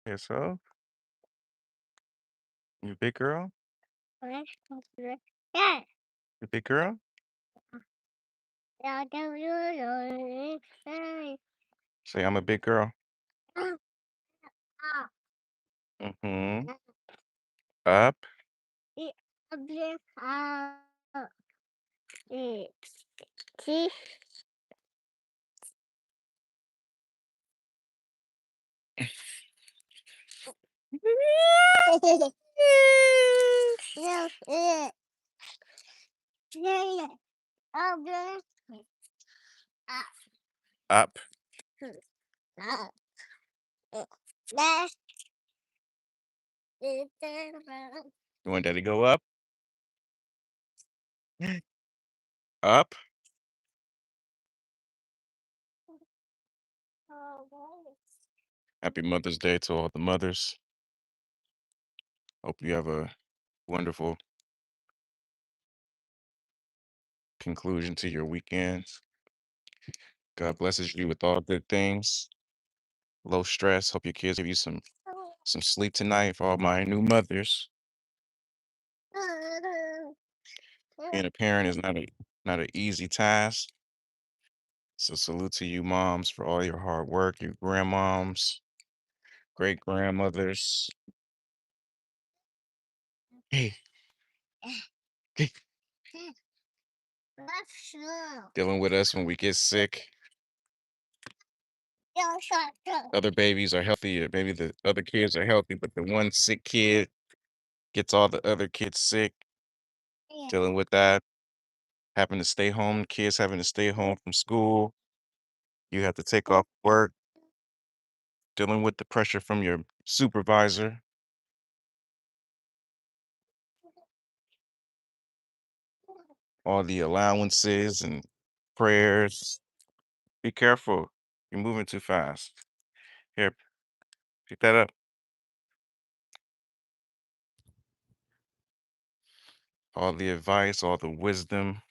yourself? You big girl? Yeah. You big girl? Say I'm a big girl. Mm-hmm. Up, up. You want daddy go up? Up. Happy Mother's Day to all the mothers. Hope you have a wonderful conclusion to your weekend. God blesses you with all good things. Low stress. Hope your kids give you some sleep tonight for all my new mothers. Being a parent is not an easy task. So salute to you moms for all your hard work, your grandmoms, great grandmothers. Hey, hey, dealing with us when we get sick. Other babies are healthy, or maybe the other kids are healthy, but the one sick kid gets all the other kids sick. Dealing with that, having to stay home, kids having to stay home from school. You have to take off work, dealing with the pressure from your supervisor, all the allowances and prayers. Be careful. You're moving too fast. Here, pick that up. All the advice, all the wisdom,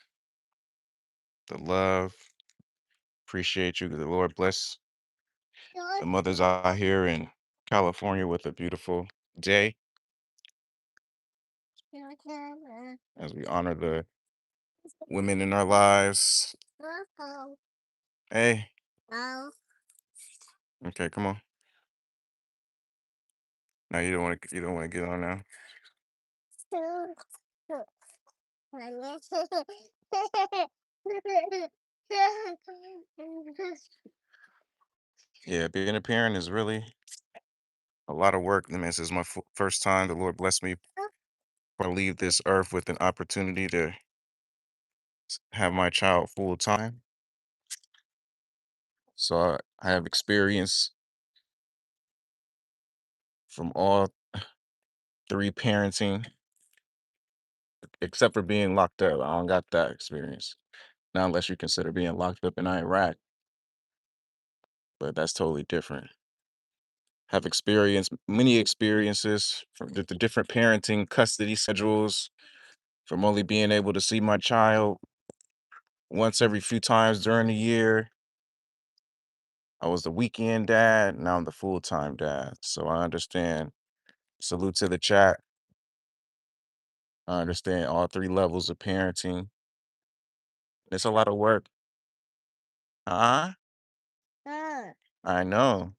the love. Appreciate you. The Lord bless the mothers out here in California with a beautiful day as we honor the women in our lives. Hey, okay, come on. Now you don't want to get on now. Yeah, being a parent is really a lot of work. I mean, this is my first time. The Lord bless me before I leave this earth with an opportunity to have my child full time. So I have experience from all three parenting, except for being locked up. I don't got that experience. Not unless you consider being locked up in Iraq, but that's totally different. Have experienced many experiences from the different parenting custody schedules, from only being able to see my child once every few times during the year. I was the weekend dad, now I'm the full-time dad. So I understand. Salute to the chat. I understand all three levels of parenting. It's a lot of work. Huh? I know.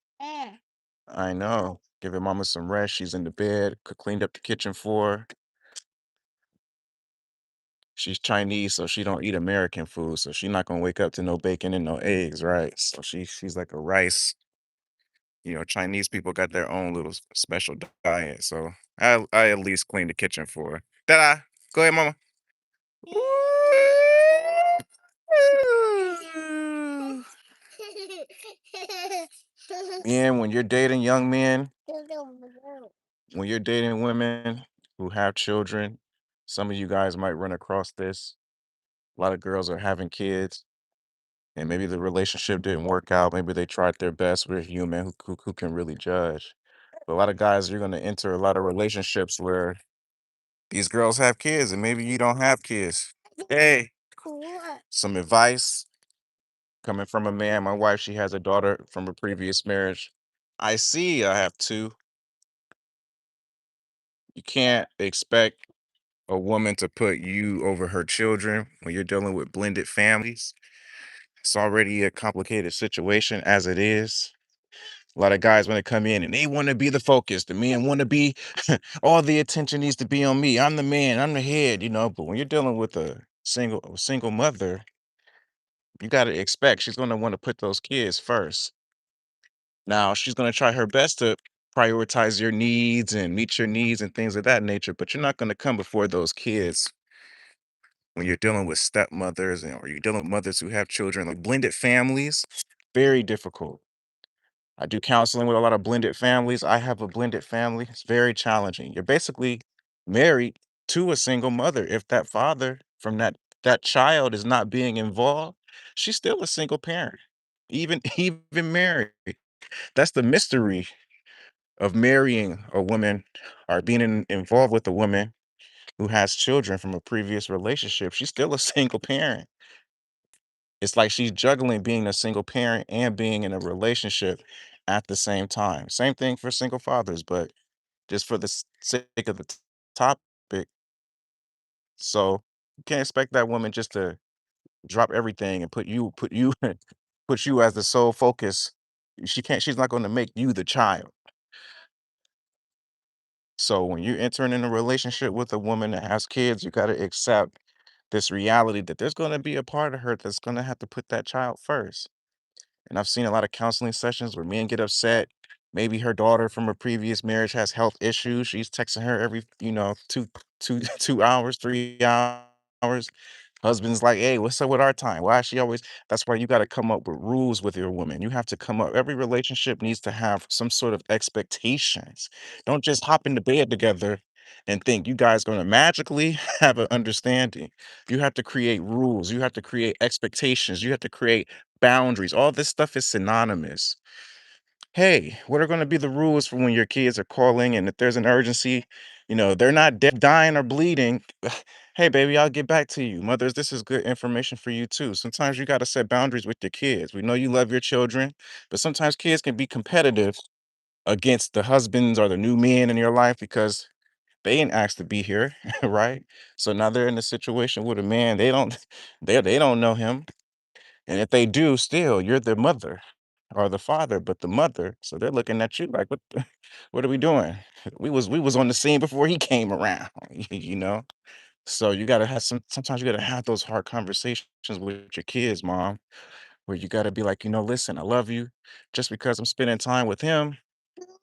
I know. Giving mama some rest. She's in the bed. Cleaned up the kitchen for her. She's Chinese, so she don't eat American food. So she's not gonna wake up to no bacon and no eggs, right? So she's like a rice. Chinese people got their own little special diet. So I at least clean the kitchen for her. Ta-da! Go ahead, mama. And when you're dating young men, when you're dating women who have children, some of you guys might run across this. A lot of girls are having kids, and maybe the relationship didn't work out. Maybe they tried their best. We're human. Who can really judge? But a lot of guys, you're going to enter a lot of relationships where these girls have kids, and maybe you don't have kids. Hey, some advice coming from a man. My wife, she has a daughter from a previous marriage. I see. I have two. You can't expect a woman to put you over her children when you're dealing with blended families. It's already a complicated situation as it is. A lot of guys when they come in and they want to be the focus, the men want to be all the attention needs to be on me. I'm the man, I'm the head, But when you're dealing with a single mother, you got to expect she's going to want to put those kids first. Now, she's going to try her best to prioritize your needs and meet your needs and things of that nature, but you're not going to come before those kids when you're dealing with stepmothers or you're dealing with mothers who have children, like blended families, very difficult. I do counseling with a lot of blended families. I have a blended family. It's very challenging. You're basically married to a single mother. If that father from that child is not being involved, she's still a single parent. Even even married. That's the mystery of marrying a woman or being involved with a woman who has children from a previous relationship. She's still a single parent. It's like she's juggling being a single parent and being in a relationship at the same time. Same thing for single fathers, but just for the sake of the topic. So you can't expect that woman just to drop everything and put you put you as the sole focus. She's not going to make you the child. So when you're entering in a relationship with a woman that has kids, you got to accept this reality that there's going to be a part of her that's going to have to put that child first. And I've seen a lot of counseling sessions where men get upset. Maybe her daughter from a previous marriage has health issues. She's texting her every, 2 hours, 3 hours. Husband's like, hey, what's up with our time? Why is she always? That's why you got to come up with rules with your woman. You have to come up. Every relationship needs to have some sort of expectations. Don't just hop into bed together and think you guys going to magically have an understanding. You have to create rules. You have to create expectations. You have to create boundaries. All this stuff is synonymous. Hey, what are going to be the rules for when your kids are calling and if there's an emergency, they're not dead, dying or bleeding. Hey, baby, I'll get back to you. Mothers, this is good information for you too. Sometimes you got to set boundaries with your kids. We know you love your children, but sometimes kids can be competitive against the husbands or the new men in your life because they ain't asked to be here, right? So now they're in a situation with a man they don't know him, and if they do, still, you're the mother or the father, but the mother. So they're looking at you like, what are we doing? We was on the scene before he came around, you know? So you gotta have sometimes you gotta have those hard conversations with your kids, mom, where you gotta be like, listen, I love you. Just because I'm spending time with him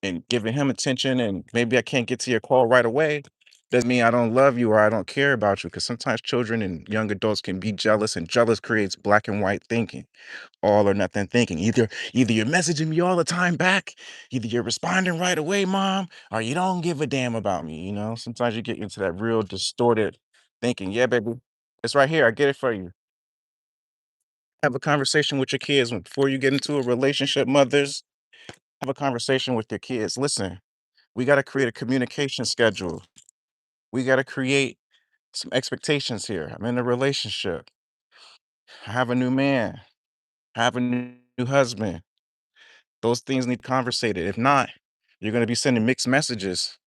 and giving him attention and maybe I can't get to your call right away, doesn't mean I don't love you or I don't care about you. Cause sometimes children and young adults can be jealous and jealous creates black and white thinking, all or nothing thinking. Either you're messaging me all the time back, either you're responding right away, mom, or you don't give a damn about me. Sometimes you get into that real distorted thinking. Yeah, baby, it's right here. I get it for you. Have a conversation with your kids before you get into a relationship, mothers. Have a conversation with your kids. Listen, we got to create a communication schedule. We got to create some expectations here. I'm in a relationship. I have a new man. I have a new husband. Those things need conversated. If not, you're going to be sending mixed messages.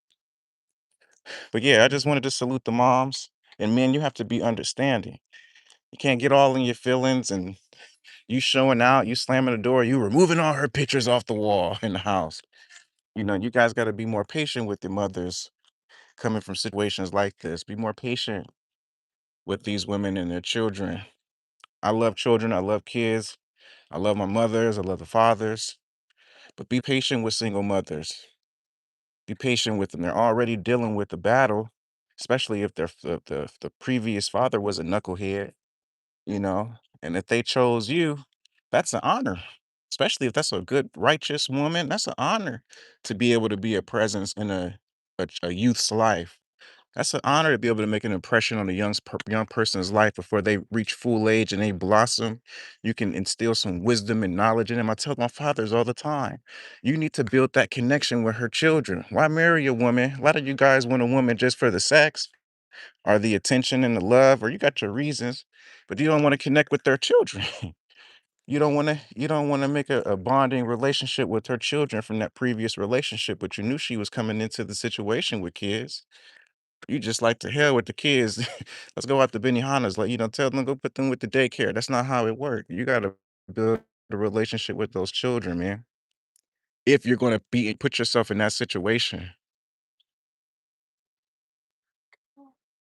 But yeah, I just wanted to salute the moms. And men, you have to be understanding. You can't get all in your feelings and you showing out, you slamming the door, you removing all her pictures off the wall in the house. You guys got to be more patient with your mothers coming from situations like this. Be more patient with these women and their children. I love children. I love kids. I love my mothers. I love the fathers. But be patient with single mothers. Be patient with them. They're already dealing with the battle, especially if the previous father was a knucklehead, you know. And if they chose you, that's an honor. Especially if that's a good, righteous woman, that's an honor to be able to be a presence in a youth's life. That's an honor to be able to make an impression on a young person's life before they reach full age and they blossom. You can instill some wisdom and knowledge in them. I tell my fathers all the time, you need to build that connection with her children. Why marry a woman? A lot of you guys want a woman just for the sex or the attention and the love, or you got your reasons, but you don't want to connect with their children. You don't wanna make a bonding relationship with her children from that previous relationship, but you knew she was coming into the situation with kids. You just like, "To hell with the kids. Let's go out to Benihana's," like, tell them, "Go put them with the daycare." That's not how it works. You gotta build a relationship with those children, man. If you're gonna be put yourself in that situation.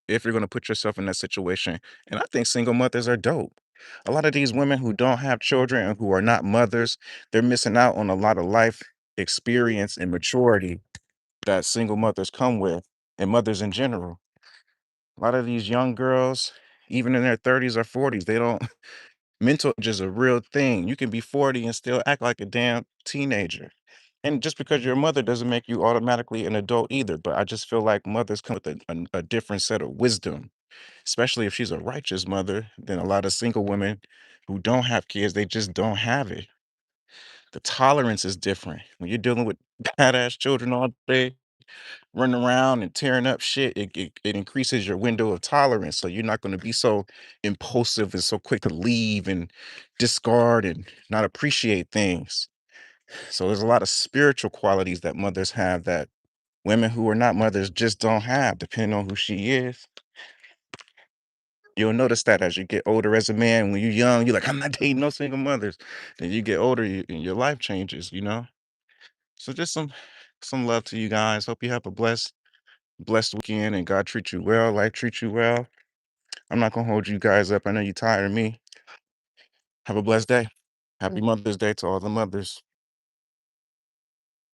If you're gonna put yourself in that situation, and I think single mothers are dope. A lot of these women who don't have children and who are not mothers, they're missing out on a lot of life experience and maturity that single mothers come with, and mothers in general. A lot of these young girls, even in their 30s or 40s, they don't mental age is a real thing. You can be 40 and still act like a damn teenager. And just because you're a mother doesn't make you automatically an adult either. But I just feel like mothers come with a different set of wisdom, especially if she's a righteous mother, than a lot of single women who don't have kids. They just don't have it. The tolerance is different. When you're dealing with badass children all day, running around and tearing up shit, it increases your window of tolerance. So you're not going to be so impulsive and so quick to leave and discard and not appreciate things. So there's a lot of spiritual qualities that mothers have that women who are not mothers just don't have, depending on who she is. You'll notice that as you get older as a man, when you're young, you're like, I'm not dating no single mothers. Then you get older and your life changes. So just some love to you guys. Hope you have a blessed weekend and God treat you well, life treat you well. I'm not gonna hold you guys up. I know you're tired of me. Have a blessed day. Happy Mother's Day to all the mothers.